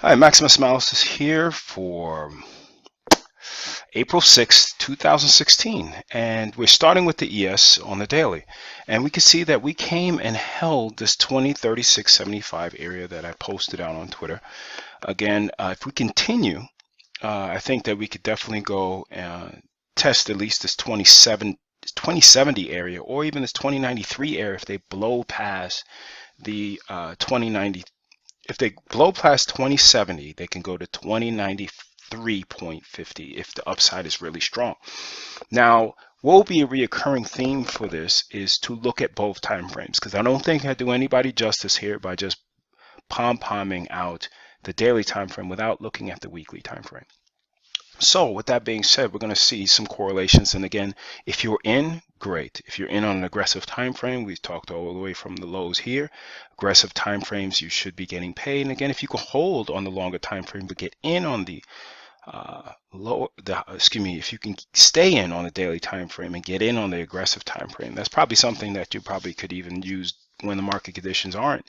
Hi, Maximus Analysis here for April 6th, 2016. And we're starting with the ES on the daily. And we can see that we came and held this 2036.75 area that I posted out on Twitter. Again, if we continue, I think that we could definitely go and test at least this 2070 area or even this 2093 area if they blow past the 2090. If they blow past 2070, they can go to 2093.50 if the upside is really strong. Now, what will be a reoccurring theme for this is to look at both time frames, because I don't think I do anybody justice here by just pom-pomming out the daily time frame without looking at the weekly time frame. So with that being said, we're going to see some correlations. And again, if you're in, great. If you're in on an aggressive time frame, we've talked all the way from the lows here. Aggressive time frames, you should be getting paid. And again, if you can hold on the longer time frame but get in on the if you can stay in on the daily time frame and get in on the aggressive time frame, that's probably something that you probably could even use when the market conditions aren't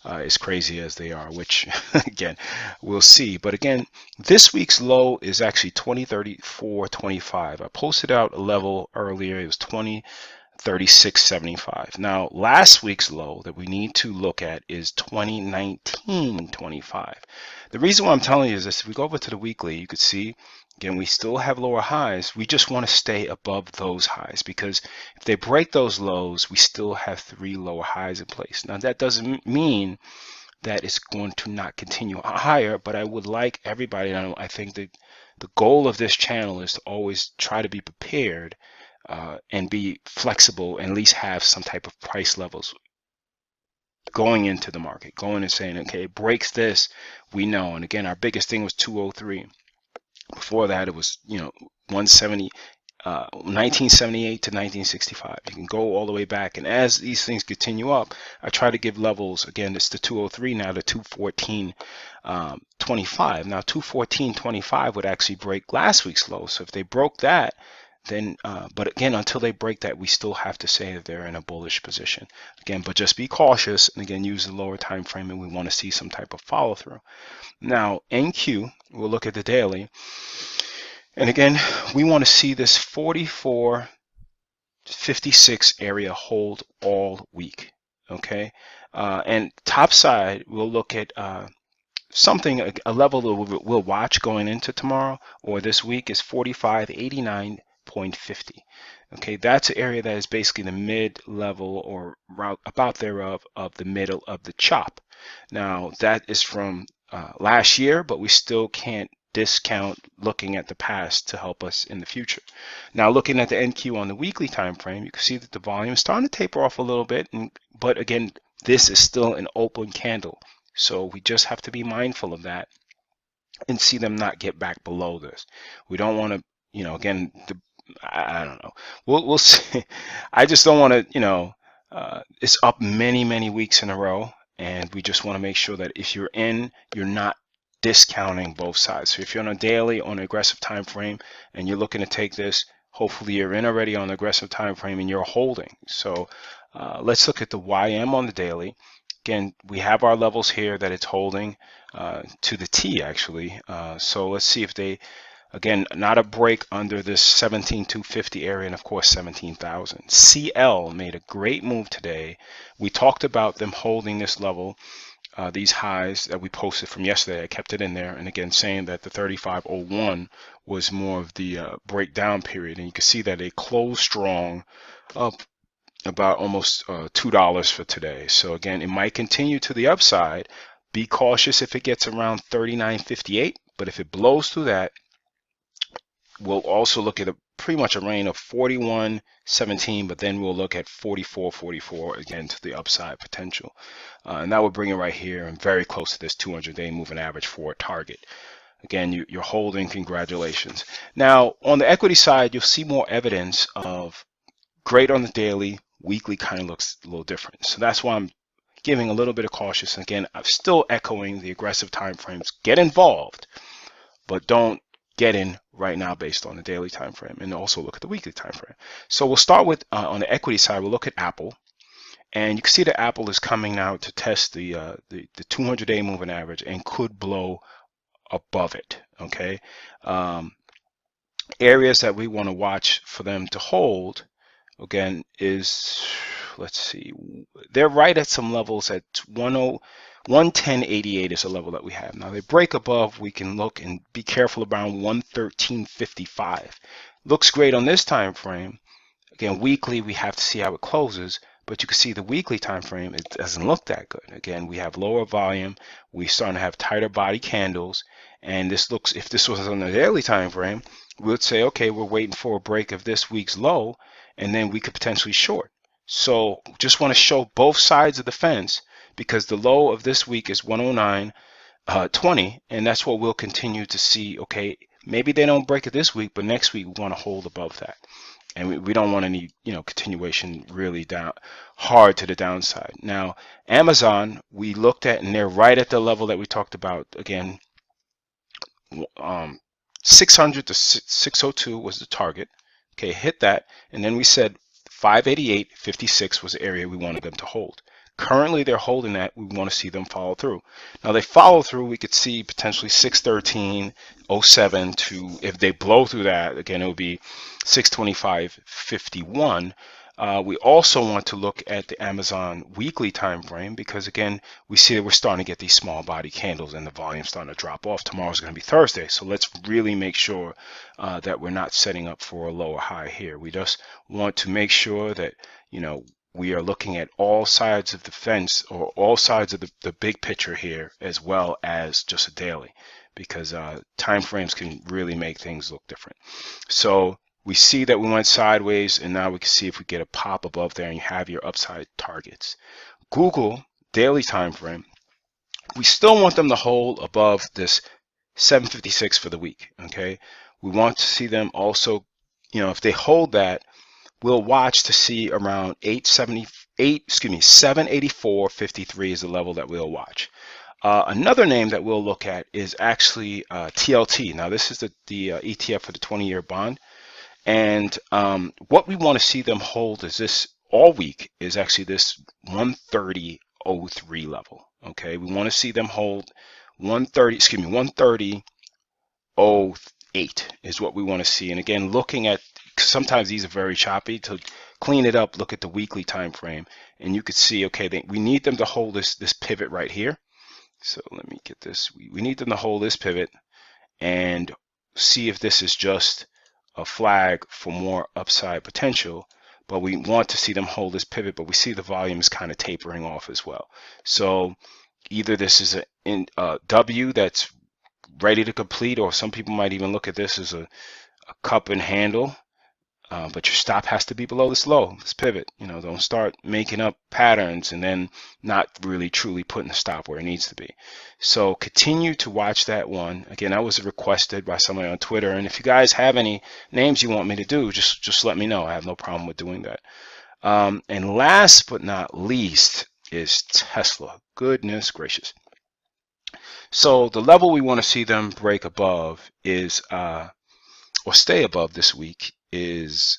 as crazy as they are, which again we'll see. But again, this week's low is actually 2034.25. I posted out a level earlier. It was 2036.75. Now last week's low that we need to look at is 2019.25. The reason why I'm telling you is this: if we go over to the weekly, you could see again we still have lower highs. We just want to stay above those highs, because if they break those lows, we still have 3 lower highs in place. Now that doesn't mean that it's going to not continue higher, but I would like everybody to know, I think that the goal of this channel is to always try to be prepared and be flexible, and at least have some type of price levels going into the market, going and saying, okay, it breaks this, we know. And again, our biggest thing was 203. Before that, it was 170, 1978 to 1965. You can go all the way back, and as these things continue up, I try to give levels. Again, it's the 203 now to 214.25. Now 214.25 would actually break last week's low. So if they broke that, then but again, until they break that, we still have to say that they're in a bullish position again. But just be cautious, and again, use the lower time frame, and we want to see some type of follow through. Now NQ, we'll look at the daily, and again, we want to see this 44.56 area hold all week. Okay, and top side, we'll look at something, a level that we'll watch going into tomorrow or this week is 45.89.50. Okay, that's an area that is basically the mid level or route about thereof of the middle of the chop. Now that is from last year, but we still can't discount looking at the past to help us in the future. Now looking at the NQ on the weekly time frame, you can see that the volume is starting to taper off a little bit, but again, this is still an open candle. So we just have to be mindful of that and see them not get back below this. We don't want to, again, I don't know. We'll see. I just don't want to, it's up many weeks in a row, and we just want to make sure that if you're in, you're not discounting both sides. So if you're on a daily, on an aggressive time frame, and you're looking to take this, hopefully you're in already on the aggressive time frame and you're holding. So let's look at the YM on the daily. Again, we have our levels here that it's holding to the T actually. So let's see if they, again, not a break under this 17,250 area, and of course 17,000. CL made a great move today. We talked about them holding this level, these highs that we posted from yesterday. I kept it in there, and again saying that the 35.01 was more of the breakdown period, and you can see that they closed strong up about almost $2 for today. So again, it might continue to the upside. Be cautious if it gets around 39.58, but if it blows through that, we'll also look at pretty much a range of 41.17, but then we'll look at 44.44 again to the upside potential, and that would bring it right here and very close to this 200-day moving average for a target. Again, you're holding. Congratulations. Now on the equity side, you'll see more evidence of great on the daily. Weekly kind of looks a little different, so that's why I'm giving a little bit of caution. Again, I'm still echoing the aggressive time frames. Get involved, but don't get in right now based on the daily time frame, and also look at the weekly time frame. So we'll start with on the equity side, we'll look at Apple, And you can see the Apple is coming now to test the 200-day moving average and could blow above it. Okay, areas that we want to watch for them to hold again is, let's see, they're right at some levels at 110.88 is a level that we have. Now they break above, we can look and be careful around 113.55. Looks great on this time frame. Again, weekly we have to see how it closes, but you can see the weekly time frame, it doesn't look that good. Again, we have lower volume, we starting to have tighter body candles, and this looks, if this was on the daily time frame, we would say, okay, we're waiting for a break of this week's low, and then we could potentially short. So just want to show both sides of the fence, because the low of this week is 109.20, and that's what we'll continue to see. Okay, maybe they don't break it this week, but next week we want to hold above that. And we don't want any, continuation really down hard to the downside. Now, Amazon, we looked at, and they're right at the level that we talked about. Again, 600 to 602 was the target. Okay, hit that, and then we said 588.56 was the area we wanted them to hold. Currently, they're holding that. We want to see them follow through. Now, they follow through. We could see potentially 613.07 to, if they blow through that, again, it would be 625.51. We also want to look at the Amazon weekly time frame, because again, we see that we're starting to get these small body candles and the volume starting to drop off. Tomorrow's going to be Thursday, so let's really make sure that we're not setting up for a lower high here. We just want to make sure that we are looking at all sides of the fence, or all sides of the big picture here, as well as just a daily, because time frames can really make things look different. So we see that we went sideways, and now we can see if we get a pop above there and you have your upside targets. Google daily time frame, we still want them to hold above this 756 for the week. Okay, we want to see them also, if they hold that, we'll watch to see around 784.53 is the level that we'll watch. Another name that we'll look at is actually TLT. Now this is the ETF for the 20-year bond. And what we want to see them hold is this all week is actually this 130.03 level. Okay, we want to see them hold 130.08 is what we want to see. And again, looking at, sometimes these are very choppy. To clean it up, look at the weekly time frame, and you could see, okay, we need them to hold this pivot right here. So let me get this. We need them to hold this pivot and see if this is just a flag for more upside potential, but we want to see them hold this pivot, but we see the volume is kind of tapering off as well. So either this is a W that's ready to complete, or some people might even look at this as a cup and handle, but your stop has to be below this low, this pivot. Don't start making up patterns and then not really truly putting the stop where it needs to be. So continue to watch that one. Again, that was requested by somebody on Twitter, and if you guys have any names you want me to do, just let me know. I have no problem with doing that. And last but not least is Tesla. Goodness gracious. So the level we want to see them break above is, or stay above this week, is,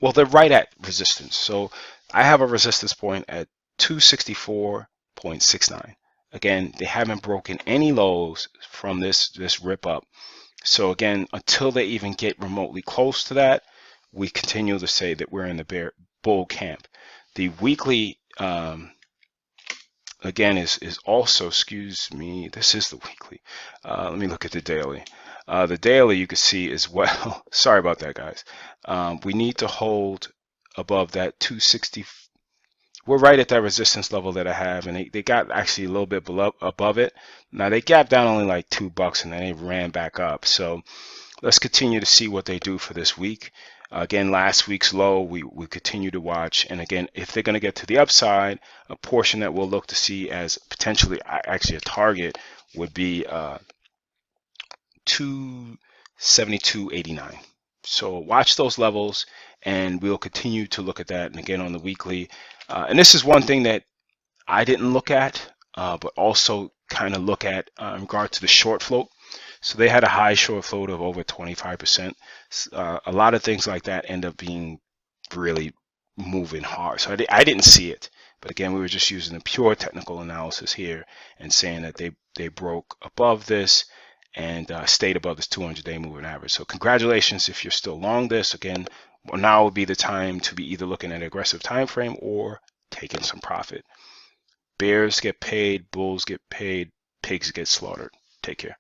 well, they're right at resistance. So I have a resistance point at 264.69. Again, they haven't broken any lows from this rip up. So again, until they even get remotely close to that, we continue to say that we're in the bull camp. The weekly, again, is also, excuse me, this is the weekly. Let me look at the daily. The daily you can see as well. Sorry about that, guys. We need to hold above that 260. We're right at that resistance level that I have, and they got actually a little bit above it. Now they gapped down only like $2, and then they ran back up. So let's continue to see what they do for this week. Again, last week's low, we continue to watch. And again, if they're going to get to the upside, a portion that we'll look to see as potentially actually a target would be 272.89. So watch those levels, and we'll continue to look at that. And again, on the weekly, and this is one thing that I didn't look at, but also kind of look at in regard to the short float. So they had a high short float of over 25%. A lot of things like that end up being really moving hard. So I didn't see it. But again, we were just using the pure technical analysis here and saying that they broke above this and stayed above this 200-day moving average. So congratulations if you're still long this. Again, now would be the time to be either looking at an aggressive time frame or taking some profit. Bears get paid, bulls get paid, pigs get slaughtered. Take care.